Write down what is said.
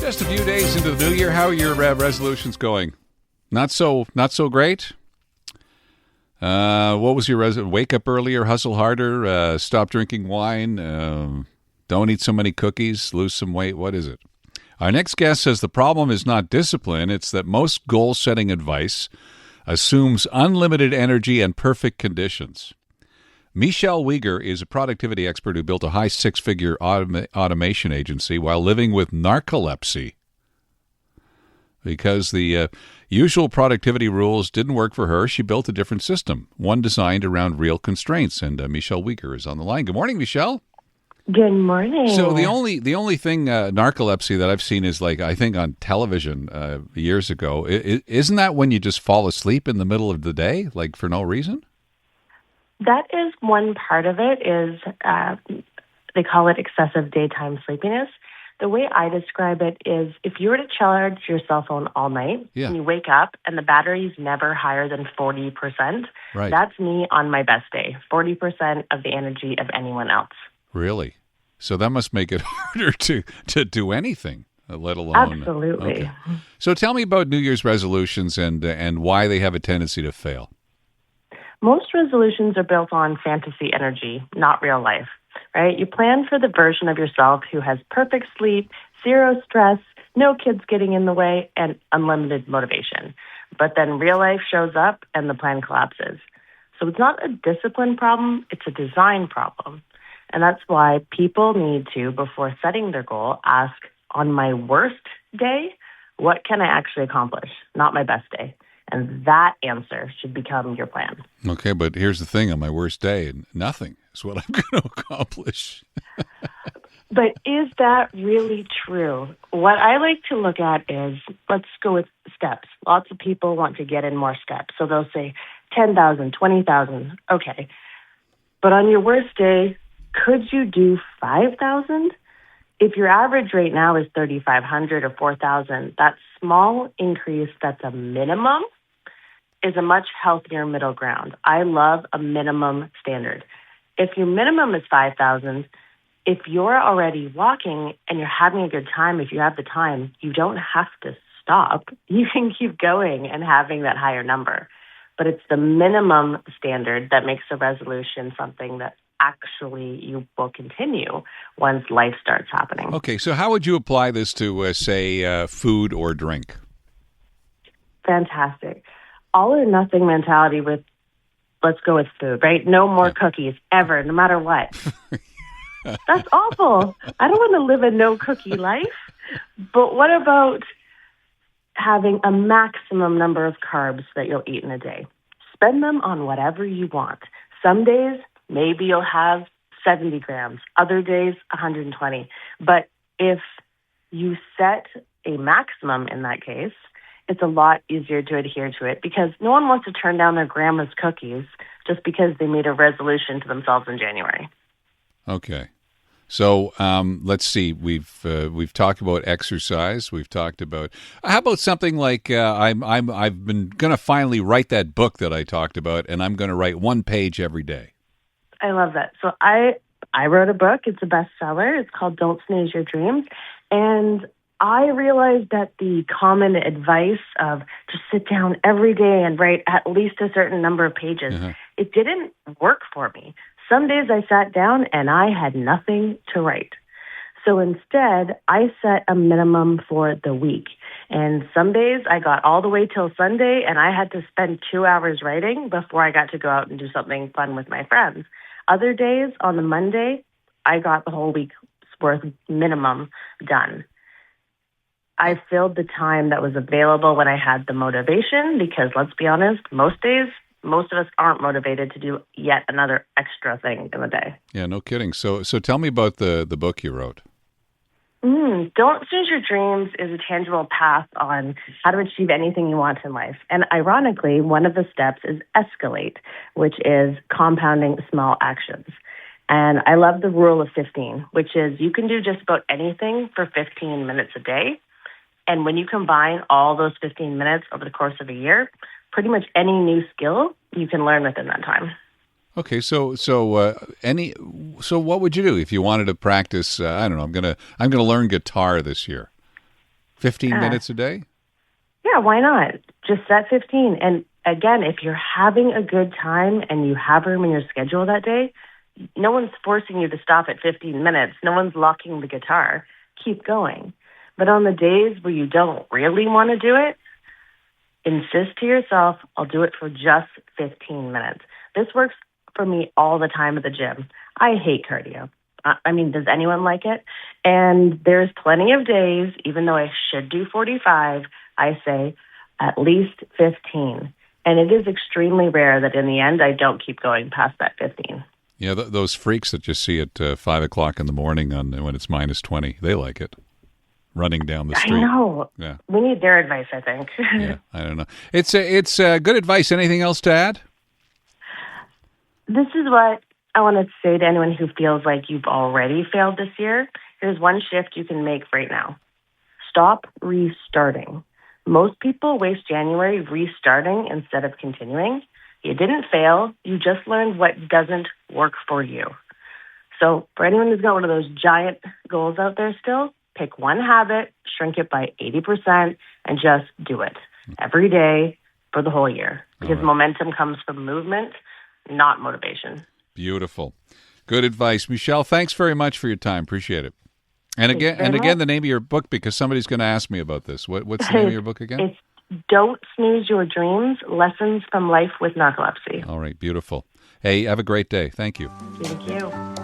Just a few days into the new year, how are your resolutions going? Not so great? What was your wake up earlier, hustle harder, stop drinking wine, don't eat so many cookies, lose some weight? What is it? Our next guest says the problem is not discipline, it's that most goal-setting advice assumes unlimited energy and perfect conditions. Michelle Weger is a productivity expert who built a high six-figure automation agency while living with narcolepsy. Because the usual productivity rules didn't work for her, she built a different system, one designed around real constraints. And Michelle Weger is on the line. Good morning, Michelle. Good morning. So the only thing narcolepsy that I've seen is I think on television years ago. Isn't that when you just fall asleep in the middle of the day, for no reason? That is one part of it. Is they call it excessive daytime sleepiness. The way I describe it is if you were to charge your cell phone all night and you wake up and the battery's never higher than 40%, right. That's me on my best day, 40% of the energy of anyone else. Really? So that must make it harder to do anything, let alone... Absolutely. Okay. So tell me about New Year's resolutions and why they have a tendency to fail. Most resolutions are built on fantasy energy, not real life, right? You plan for the version of yourself who has perfect sleep, zero stress, no kids getting in the way, and unlimited motivation. But then real life shows up and the plan collapses. So it's not a discipline problem, it's a design problem. And that's why people need to, before setting their goal, ask, on my worst day, what can I actually accomplish? Not my best day. And that answer should become your plan. Okay, but here's the thing. On my worst day, nothing is what I'm going to accomplish. But is that really true? What I like to look at is, let's go with steps. Lots of people want to get in more steps. So they'll say 10,000, 20,000. Okay. But on your worst day, could you do 5,000? If your average right now is 3,500 or 4,000, that small increase that's a minimum is a much healthier middle ground. I love a minimum standard. If your minimum is 5,000, if you're already walking and you're having a good time, if you have the time, you don't have to stop. You can keep going and having that higher number. But it's the minimum standard that makes a resolution something that actually you will continue once life starts happening. Okay, so how would you apply this to, say, food or drink? Fantastic. All or nothing mentality with, let's go with food, right? No more cookies ever, no matter what. That's awful. I don't want to live a no cookie life. But what about having a maximum number of carbs that you'll eat in a day? Spend them on whatever you want. Some days, maybe you'll have 70 grams. Other days, 120. But if you set a maximum in that case, it's a lot easier to adhere to it because no one wants to turn down their grandma's cookies just because they made a resolution to themselves in January. Okay. So let's see. We've talked about exercise. We've talked about how about something like I've been going to finally write that book that I talked about, and I'm going to write one page every day. I love that. So I wrote a book. It's a bestseller. It's called Don't Snooze Your Dreams. And I realized that the common advice of just sit down every day and write at least a certain number of pages, it didn't work for me. Some days I sat down and I had nothing to write. So instead, I set a minimum for the week. And some days I got all the way till Sunday and I had to spend 2 hours writing before I got to go out and do something fun with my friends. Other days, on the Monday, I got the whole week's worth minimum done. I filled the time that was available when I had the motivation because, let's be honest, most days, most of us aren't motivated to do yet another extra thing in the day. Yeah, no kidding. So tell me about the book you wrote. Don't Snooze Your Dreams is a tangible path on how to achieve anything you want in life. And ironically, one of the steps is escalate, which is compounding small actions. And I love the rule of 15, which is you can do just about anything for 15 minutes a day. And when you combine all those 15 minutes over the course of a year, pretty much any new skill you can learn within that time. Okay, so what would you do if you wanted to practice? I don't know. I'm gonna learn guitar this year. 15 Yeah. minutes a day? Yeah, why not? Just set 15. And again, if you're having a good time and you have room in your schedule that day, no one's forcing you to stop at 15 minutes. No one's locking the guitar. Keep going. But on the days where you don't really want to do it, insist to yourself, I'll do it for just 15 minutes. This works for me all the time at the gym. I hate cardio. I mean, does anyone like it? And there's plenty of days, even though I should do 45, I say at least 15. And it is extremely rare that in the end I don't keep going past that 15. Yeah, those freaks that you see at 5 o'clock in the morning when it's minus 20, they like it. Running down the street. I know. Yeah. We need their advice, I think. Yeah, I don't know. It's good advice. Anything else to add? This is what I want to say to anyone who feels like you've already failed this year. Here's one shift you can make right now. Stop restarting. Most people waste January restarting instead of continuing. You didn't fail. You just learned what doesn't work for you. So for anyone who's got one of those giant goals out there still, pick one habit, shrink it by 80%, and just do it every day for the whole year. Because momentum comes from movement, not motivation. Beautiful. Good advice. Michelle, thanks very much for your time. Appreciate it. And again, the name of your book, because somebody's going to ask me about this. What's the name of your book again? It's Don't Snooze Your Dreams, Lessons from Life with Narcolepsy. All right, beautiful. Hey, have a great day. Thank you. Thank you.